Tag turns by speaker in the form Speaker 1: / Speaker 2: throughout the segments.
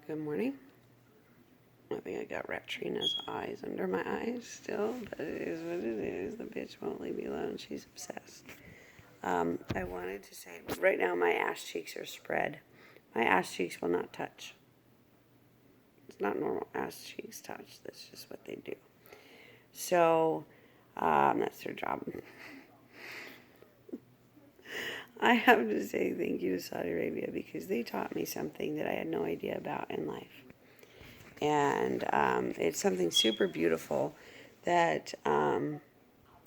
Speaker 1: Good morning. I think I got Ratrina's eyes under my eyes still, but it is what it is. The bitch won't leave me alone. She's obsessed. I wanted to say, right now my ass cheeks are spread. My ass cheeks will not touch. It's not normal ass cheeks touch. That's just what they do. So, that's their job. I have to say thank you to Saudi Arabia because they taught me something that I had no idea about in life. And it's something super beautiful that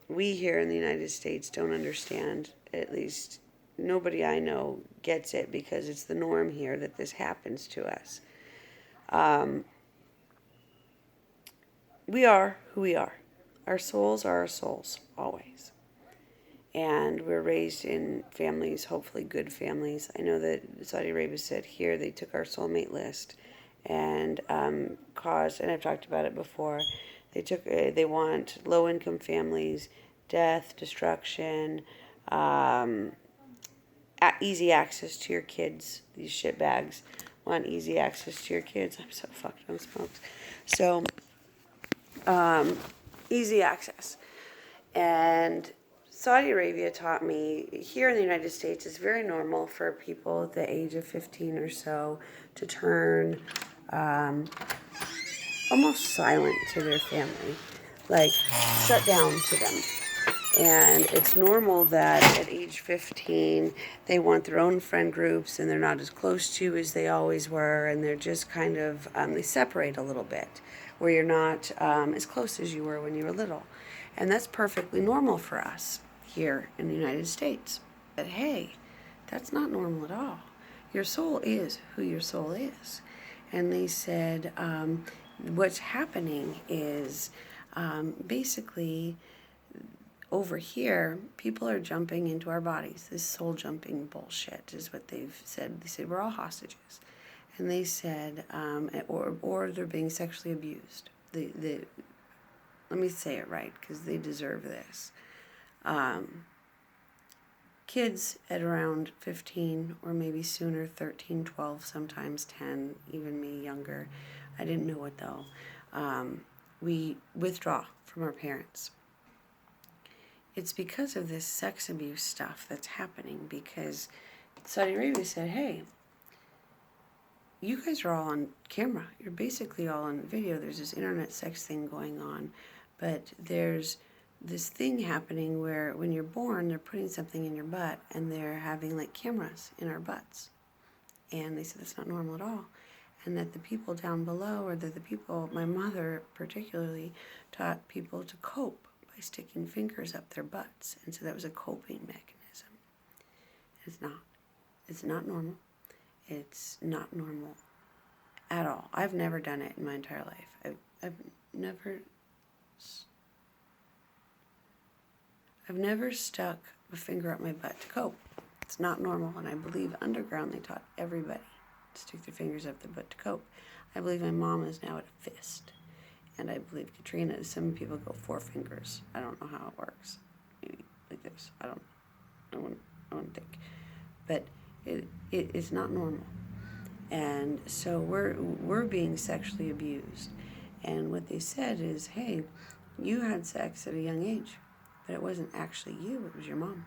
Speaker 1: we here in the United States don't understand. At least nobody I know gets it because it's the norm here that this happens to us. We are who we are. Our souls are our souls, always. And we're raised in families, hopefully good families. I know that Saudi Arabia said here they took our soulmate list and caused, and I've talked about it before, they want low-income families, death, destruction, easy access to your kids. These shitbags want easy access to your kids. I'm so fucked on smokes. So, easy access. And Saudi Arabia taught me, here in the United States, it's very normal for people at the age of 15 or so to turn almost silent to their family, like shut down to them. And it's normal that at age 15, they want their own friend groups and they're not as close to you as they always were, and they're just kind of, they separate a little bit, where you're not as close as you were when you were little. And that's perfectly normal for us here in the United States. But hey, that's not normal at all. Your soul is who your soul is. And they said what's happening is basically over here, people are jumping into our bodies. This soul jumping bullshit is what they've said. They said we're all hostages. And they said, or they're being sexually abused. Let me say it right, because they deserve this. Kids at around 15 or maybe sooner, 13, 12, sometimes 10, even me younger. I didn't know it though. We withdraw from our parents. It's because of this sex abuse stuff that's happening, because Saudi Arabia said, hey, you guys are all on camera. You're basically all on video. There's this internet sex thing going on. But there's this thing happening where when you're born, they're putting something in your butt and they're having like cameras in our butts. And they said that's not normal at all. And that the people down below, or that the people, my mother particularly, taught people to cope by sticking fingers up their butts. And so that was a coping mechanism. It's not. It's not normal. It's not normal at all. I've never done it in my entire life. I've never stuck a finger up my butt to cope. It's not normal, and I believe underground they taught everybody to stick their fingers up their butt to cope. I believe my mom is now at a fist, and I believe Katrina, some people go 4 fingers. I don't know how it works. Maybe like this. I wouldn't think. But it's not normal. And so we're being sexually abused. And what they said is, hey, you had sex at a young age, but it wasn't actually you, it was your mom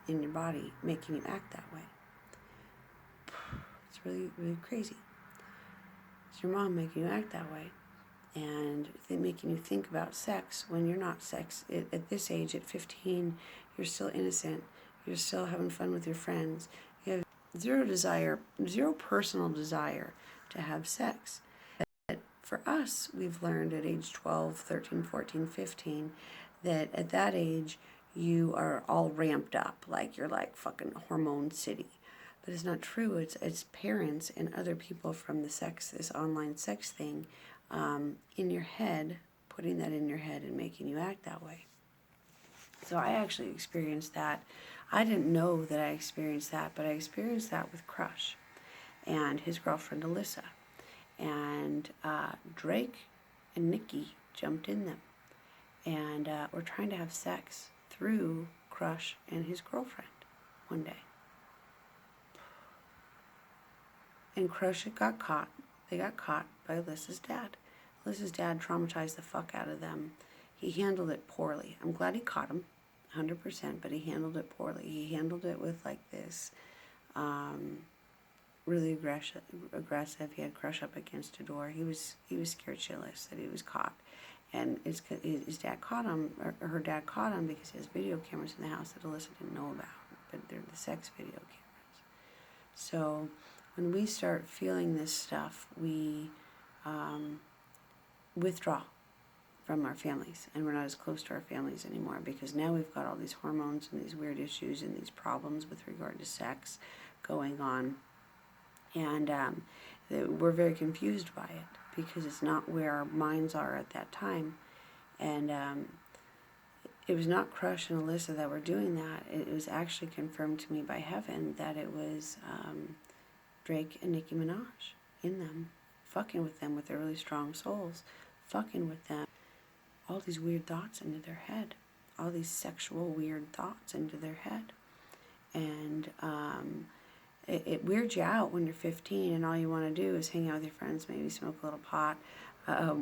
Speaker 1: in your body making you act that way. It's really, really crazy. It's your mom making you act that way, and making you think about sex when you're not sex. At this age, at 15, you're still innocent. You're still having fun with your friends. You have zero personal desire to have sex. For us, we've learned at age 12, 13, 14, 15, that at that age, you are all ramped up, like you're like fucking hormone city. But it's not true. It's parents and other people from this online sex thing, in your head, putting that in your head and making you act that way. So I actually experienced that. I didn't know that I experienced that, but I experienced that with Crush and his girlfriend Alyssa. And Drake and Nikki jumped in them and were trying to have sex through Crush and his girlfriend one day. And Crush got caught. They got caught by Alyssa's dad. Alyssa's dad traumatized the fuck out of them. He handled it poorly. I'm glad he caught him, 100%, but he handled it poorly. He handled it with like this really aggressive. He had crush up against a door. He was scared shitless that he was caught. And his dad caught him, or her dad caught him, because he has video cameras in the house that Alyssa didn't know about, but they're the sex video cameras. So when we start feeling this stuff, we withdraw from our families, and we're not as close to our families anymore, because now we've got all these hormones and these weird issues and these problems with regard to sex going on, and we're very confused by it, because it's not where our minds are at that time. And it was not Crush and Alyssa that were doing that. It was actually confirmed to me by heaven that it was Drake and Nicki Minaj in them, fucking with them with their really strong souls, fucking with them. All these weird thoughts into their head, all these sexual weird thoughts into their head. And it weirds you out when you're 15 and all you want to do is hang out with your friends, maybe smoke a little pot.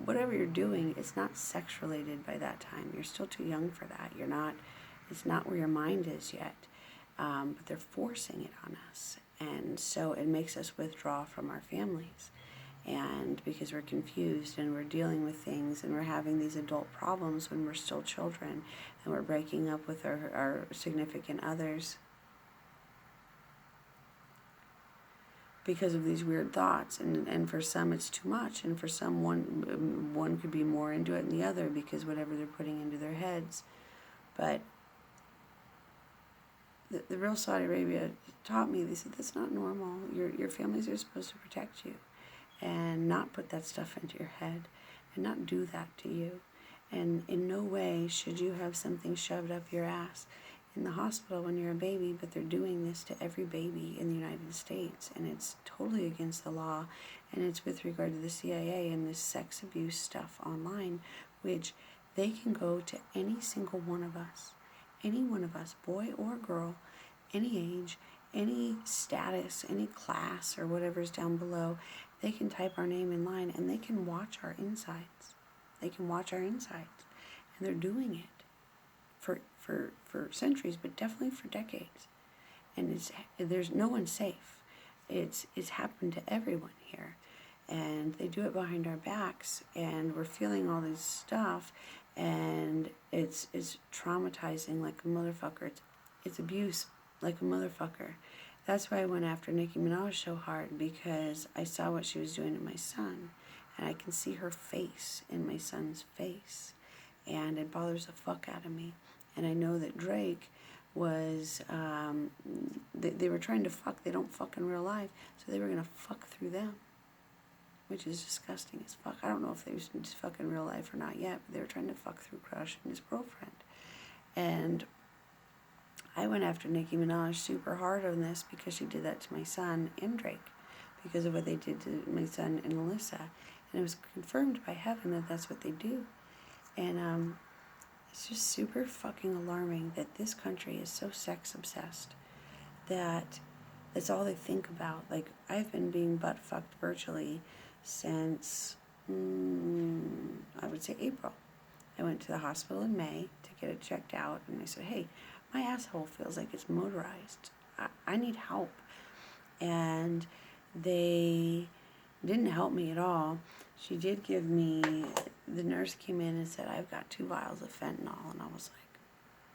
Speaker 1: Whatever you're doing, it's not sex related by that time. You're still too young for that. It's not where your mind is yet. But they're forcing it on us. And so it makes us withdraw from our families. And because we're confused and we're dealing with things and we're having these adult problems when we're still children, and we're breaking up with our significant others because of these weird thoughts. And for some it's too much, and for some one could be more into it than the other, because whatever they're putting into their heads. But the real Saudi Arabia taught me, they said, that's not normal. Your families are supposed to protect you and not put that stuff into your head and not do that to you. And in no way should you have something shoved up your ass in the hospital when you're a baby, but they're doing this to every baby in the United States, and it's totally against the law, and it's with regard to the CIA and this sex abuse stuff online, which they can go to any single one of us, boy or girl, any age, any status, any class, or whatever's down below. They can type our name in line and they can watch our insides. And they're doing it for centuries, but definitely for decades. And there's no one safe. It's happened to everyone here. And they do it behind our backs, and we're feeling all this stuff, and it's traumatizing like a motherfucker. It's abuse like a motherfucker. That's why I went after Nicki Minaj so hard, because I saw what she was doing to my son, and I can see her face in my son's face, and it bothers the fuck out of me. And I know that Drake was, they were trying to fuck. They don't fuck in real life, so they were going to fuck through them, which is disgusting as fuck. I don't know if they was just fuck in real life or not yet, but they were trying to fuck through Crush and his girlfriend. And I went after Nicki Minaj super hard on this because she did that to my son and Drake, because of what they did to my son and Alyssa. And it was confirmed by heaven that that's what they do. And it's just super fucking alarming that this country is so sex obsessed that that's all they think about. Like, I've been being butt fucked virtually since, I would say April. I went to the hospital in May to get it checked out, and I said, hey, my asshole feels like it's motorized. I need help. And they didn't help me at all. She did give me, the nurse came in and said, I've got 2 vials of fentanyl. And I was like,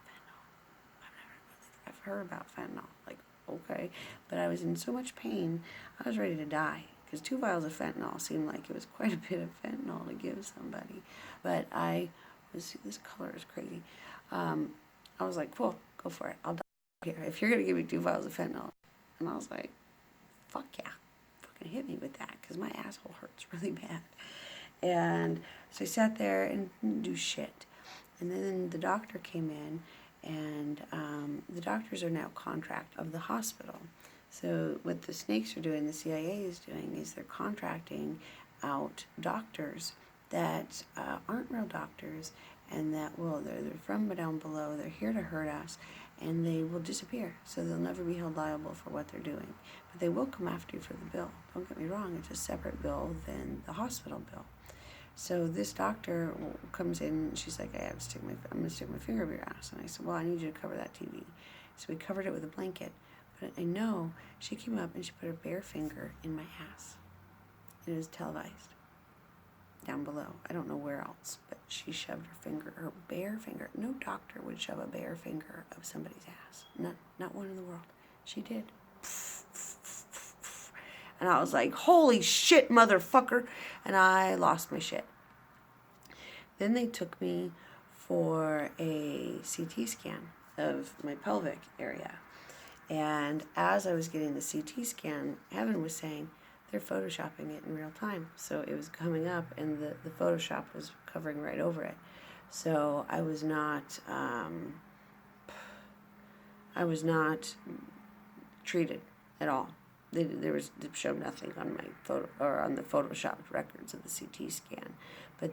Speaker 1: fentanyl? I've heard about fentanyl. Like, okay. But I was in so much pain, I was ready to die. Because 2 vials of fentanyl seemed like it was quite a bit of fentanyl to give somebody. But this color is crazy. I was like, cool, go for it. I'll die here if you're going to give me 2 vials of fentanyl. And I was like, fuck yeah. Fucking hit me with that, because my asshole hurts really bad. And so I sat there and didn't do shit. And then the doctor came in, and the doctors are now contract of the hospital. So what the snakes are doing, the CIA is doing, is they're contracting out doctors that aren't real doctors, and that they're from down below, they're here to hurt us, and they will disappear. So they'll never be held liable for what they're doing. But they will come after you for the bill. Don't get me wrong, it's a separate bill than the hospital bill. So this doctor comes in, and she's like, I'm going to stick my finger up your ass. And I said, well, I need you to cover that TV. So we covered it with a blanket. But I know she came up and she put her bare finger in my ass. It was televised down below. I don't know where else, but she shoved her bare finger. No doctor would shove a bare finger up somebody's ass. Not one in the world. She did. And I was like, holy shit, motherfucker. And I lost my shit. Then they took me for a CT scan of my pelvic area. And as I was getting the CT scan, Evan was saying they're photoshopping it in real time. So it was coming up and the Photoshop was covering right over it. So I was not treated at all. They showed nothing on my photo or on the photoshopped records of the CT scan. But